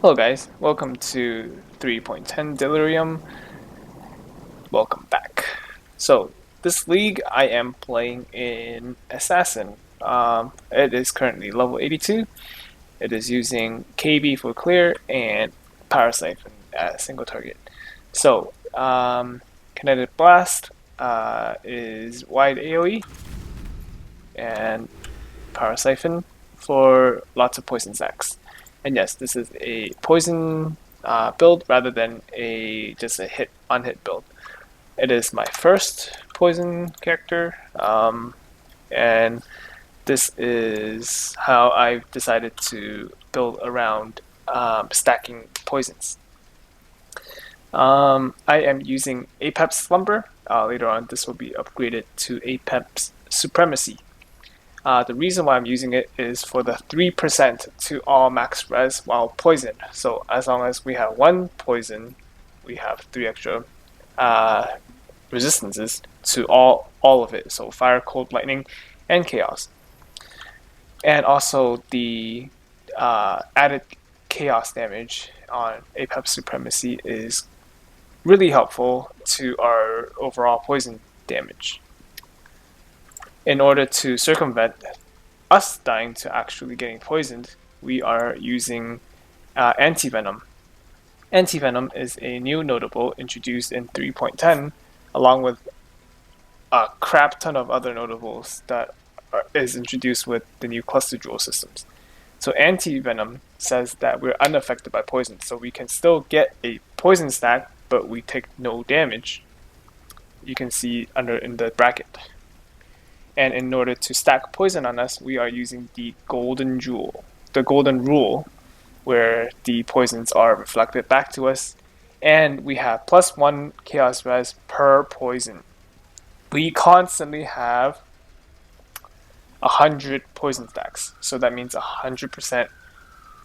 Hello guys, welcome to 3.10 Delirium. Welcome back. So, this league I am playing in Assassin. It is currently level 82. It is using KB for clear and Power Siphon as single target. So, Kinetic Blast is wide AoE and Power Siphon for lots of poison sacks. And yes, this is a poison build rather than just a hit on hit build. It is my first poison character, and this is how I've decided to build around stacking poisons. I am using Apex Slumber. Later on, this will be upgraded to Apex Supremacy. The reason why I'm using it is for the 3% to all max res while poisoned. So as long as we have one poison, we have 3 extra resistances to all of it. So fire, cold, lightning, and chaos. And also the added chaos damage on Apex Supremacy is really helpful to our overall poison damage. In order to circumvent us dying to actually getting poisoned, we are using Anti-Venom. Anti-Venom is a new notable introduced in 3.10, along with a crap ton of other notables that is introduced with the new cluster jewel systems. So Anti-Venom says that we're unaffected by poison, so we can still get a poison stack, but we take no damage. You can see under in the bracket. And in order to stack poison on us, we are using the golden rule, where the poisons are reflected back to us, and we have +1 chaos res per poison. We constantly have 100 poison stacks, so that means 100%.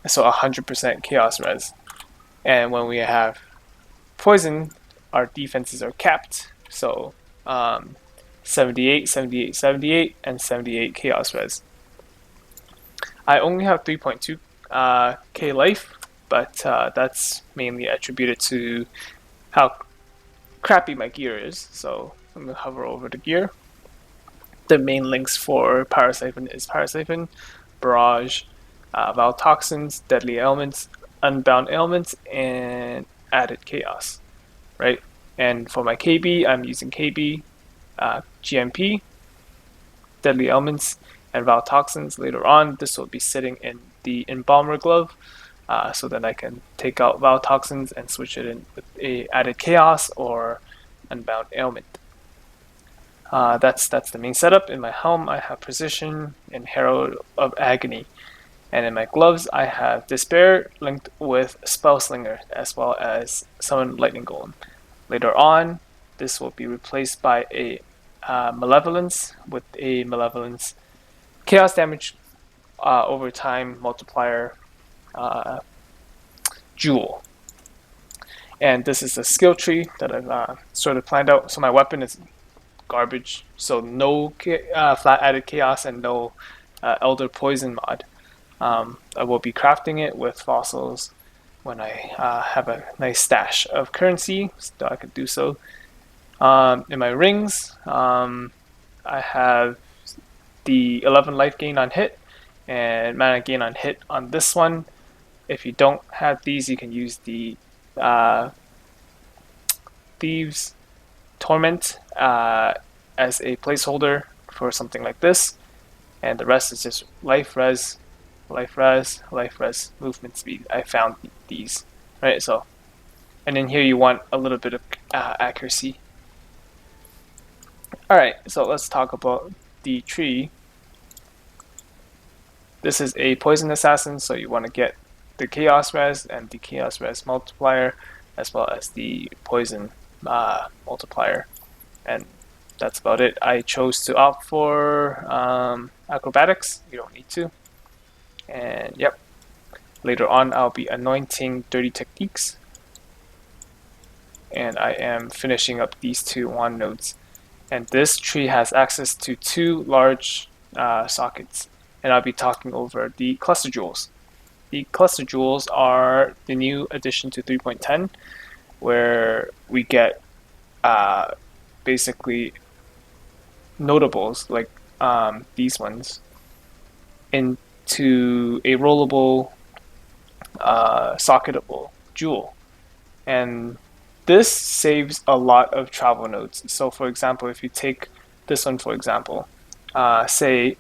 So 100% chaos res, and when we have poison, our defenses are capped. So 78, 78, 78, and 78 chaos res. I only have 3.2 K life, but that's mainly attributed to how crappy my gear is. So I'm going to hover over the gear. The main links for Power Siphon is Power Siphon, Barrage, Val Toxins, Deadly Ailments, Unbound Ailments, and Added Chaos, right? And for my KB, I'm using KB, GMP, Deadly Elements, and Val Toxins. Later on, this will be sitting in the Embalmer Glove, so that I can take out Val Toxins and switch it in with a Added Chaos or Unbound Ailment. That's the main setup. In my helm, I have Precision and Herald of Agony. And in my gloves, I have Despair linked with Spellslinger, as well as Summon Lightning Golem. Later on, this will be replaced by a Malevolence with a Malevolence Chaos Damage over time multiplier Jewel. And this is a skill tree that I've sort of planned out. So my weapon is garbage, so no flat added chaos and no Elder Poison mod. I will be crafting it with fossils when I have a nice stash of currency, so I could do so. In my rings, I have the 11 life gain on hit and mana gain on hit on this one. If you don't have these, you can use the Thieves Torment as a placeholder for something like this, and the rest is just life res, life res, life res, movement speed. I found these, right? So, and then here you want a little bit of accuracy. Alright, so let's talk about the tree. This is a poison assassin, so you want to get the chaos res and the chaos res multiplier, as well as the poison multiplier, and that's about it. I chose to opt for acrobatics. You don't need to. And yep, later on I'll be anointing dirty techniques, and I am finishing up these 2 wand nodes. And this tree has access to 2 large sockets, and I'll be talking over the cluster jewels. the cluster jewels are the new addition to 3.10, where we get basically notables like these ones into a rollable, socketable jewel. And this saves a lot of travel nodes. So, for example, if you take this one, for example, say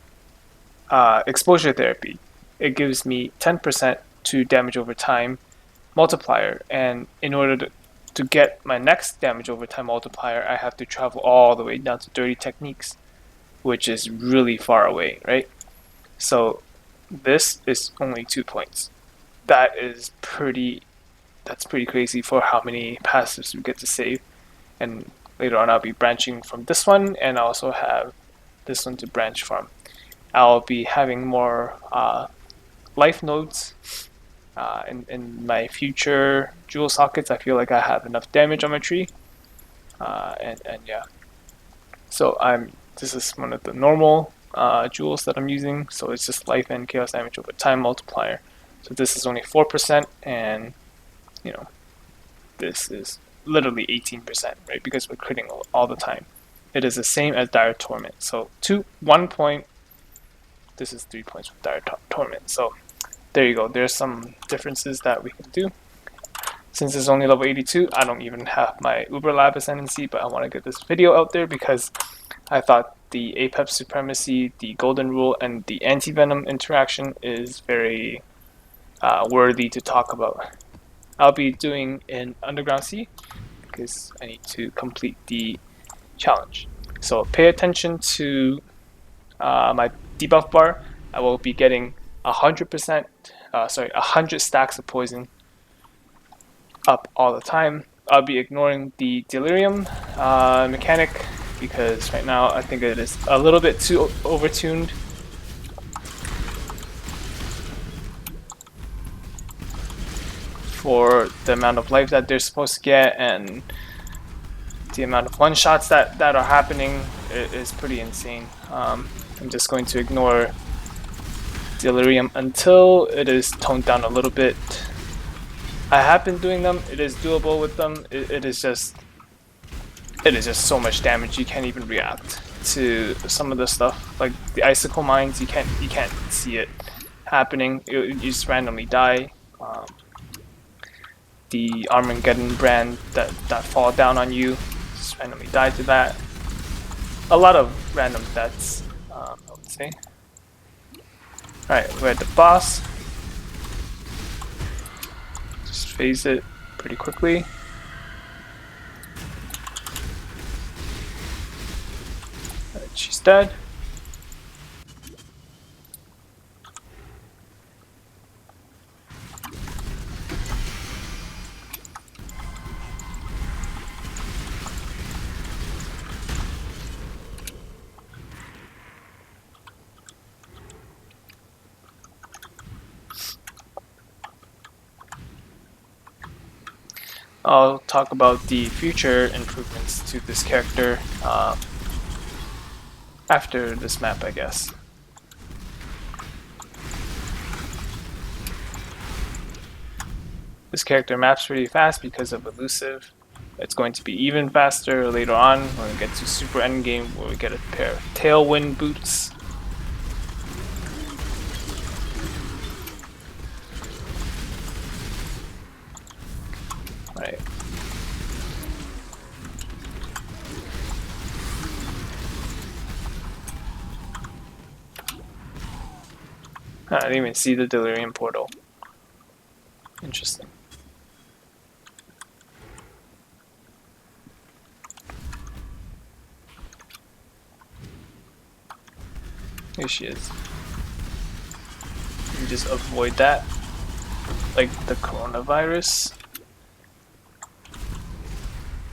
exposure therapy, it gives me 10% to damage over time multiplier. And in order to get my next damage over time multiplier, I have to travel all the way down to 30 techniques, which is really far away, right? So this is only 2 points. That's pretty crazy for how many passives we get to save. And later on I'll be branching from this one, and I also have this one to branch from. I'll be having more life nodes in my future jewel sockets. I feel like I have enough damage on my tree, and yeah. So this is one of the normal jewels that I'm using. So it's just life and chaos damage over time multiplier. So this is only 4%, and you know this is literally 18%, right? Because we're critting all the time. It is the same as Dire Torment. So 1 point. This is 3 points with Dire Torment. So there you go. There's some differences that we can do. Since it's only level 82, I don't even have my Uber Lab Ascendancy, but I want to get this video out there because I thought the Apex Supremacy, the Golden Rule, and the Anti-Venom interaction is very worthy to talk about. I'll be doing an Underground Sea because I need to complete the challenge. So pay attention to my debuff bar. I will be getting 100 stacks of poison up all the time. I'll be ignoring the Delirium mechanic because right now I think it is a little bit too overtuned. For the amount of life that they're supposed to get and the amount of one-shots that are happening is pretty insane. I'm just going to ignore Delirium until it is toned down a little bit. I have been doing them. It is doable with them. It is just so much damage. You can't even react to some of the stuff, like the icicle mines. You can't see it happening. You just randomly die. The Armageddon brand that fall down on you, just randomly die to that. A lot of random deaths, I would say. Alright, we're at the boss. Just phase it pretty quickly. Alright, she's dead. I'll talk about the future improvements to this character after this map, I guess. This character maps pretty fast because of elusive. It's going to be even faster later on when we get to super endgame, where we get a pair of tailwind boots. Right. I didn't even see the Delirium portal. Interesting. Here she is. You just avoid that, like the coronavirus.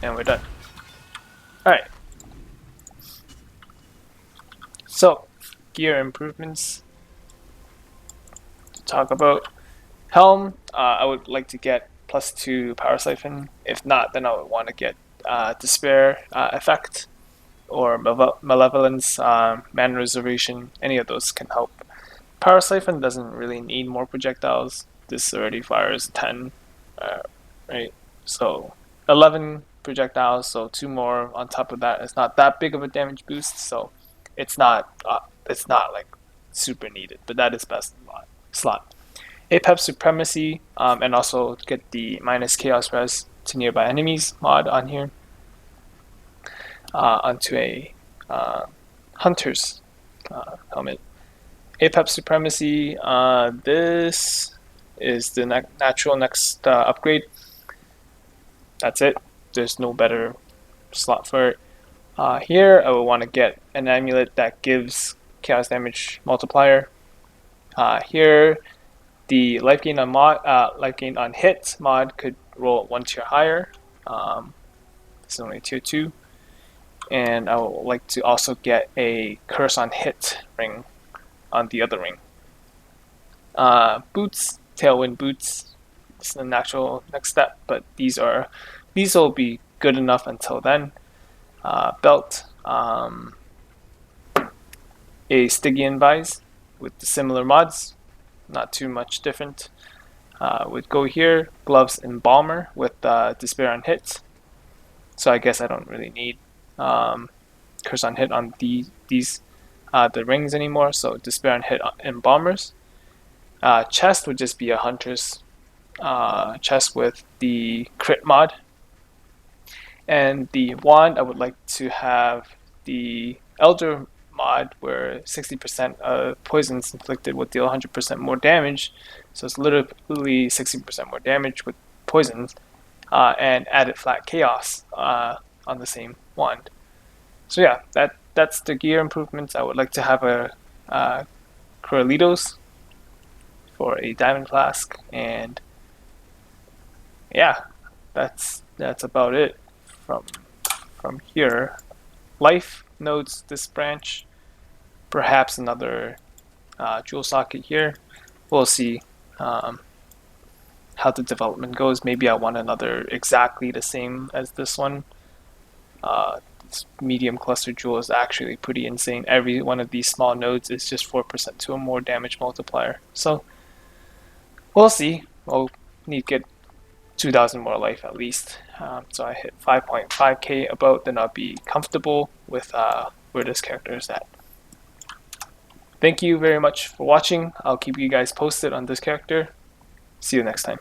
And we're done. Alright. So, gear improvements to talk about. Helm, I would like to get +2 Power Siphon. If not, then I would want to get Despair effect or Malevolence, Mana Reservation. Any of those can help. Power Siphon doesn't really need more projectiles. This already fires 10, right? So 11 projectiles, so 2 more on top of that. It's not that big of a damage boost, so it's not like super needed, but that is best in slot. Apex Supremacy, and also get the minus Chaos Res to nearby enemies mod on here, onto a Hunter's helmet. Apex Supremacy, this is the natural next upgrade. That's it. There's no better slot for it. Here, I would want to get an amulet that gives chaos damage multiplier. Here, the life gain on hit mod could roll 1 tier higher. This is only tier 2. And I would like to also get a curse on hit ring on the other ring. Boots, tailwind boots. This is the natural next step, but these will be good enough until then. Belt, a Stygian vise with the similar mods, not too much different. Would go here. Gloves Embalmer with Despair on hit. So I guess I don't really need Curse on hit on the rings anymore. So Despair on hit Embalmers. Chest would just be a Hunter's chest with the crit mod. And the wand, I would like to have the Elder mod where 60% of poisons inflicted would deal 100% more damage. So it's literally 60% more damage with poisons, and added flat chaos on the same wand. So yeah, that's the gear improvements. I would like to have a Coralitos for a diamond flask, and yeah, that's about it from here. Life nodes this branch, perhaps another jewel socket here. We'll see how the development goes. Maybe I want another exactly the same as this one. This medium cluster jewel is actually pretty insane. Every one of these small nodes is just 4% to a more damage multiplier. So we'll see. We'll need to get 2,000 more life at least. So I hit 5.5k about, then I'll be comfortable with where this character is at. Thank you very much for watching. I'll keep you guys posted on this character. See you next time.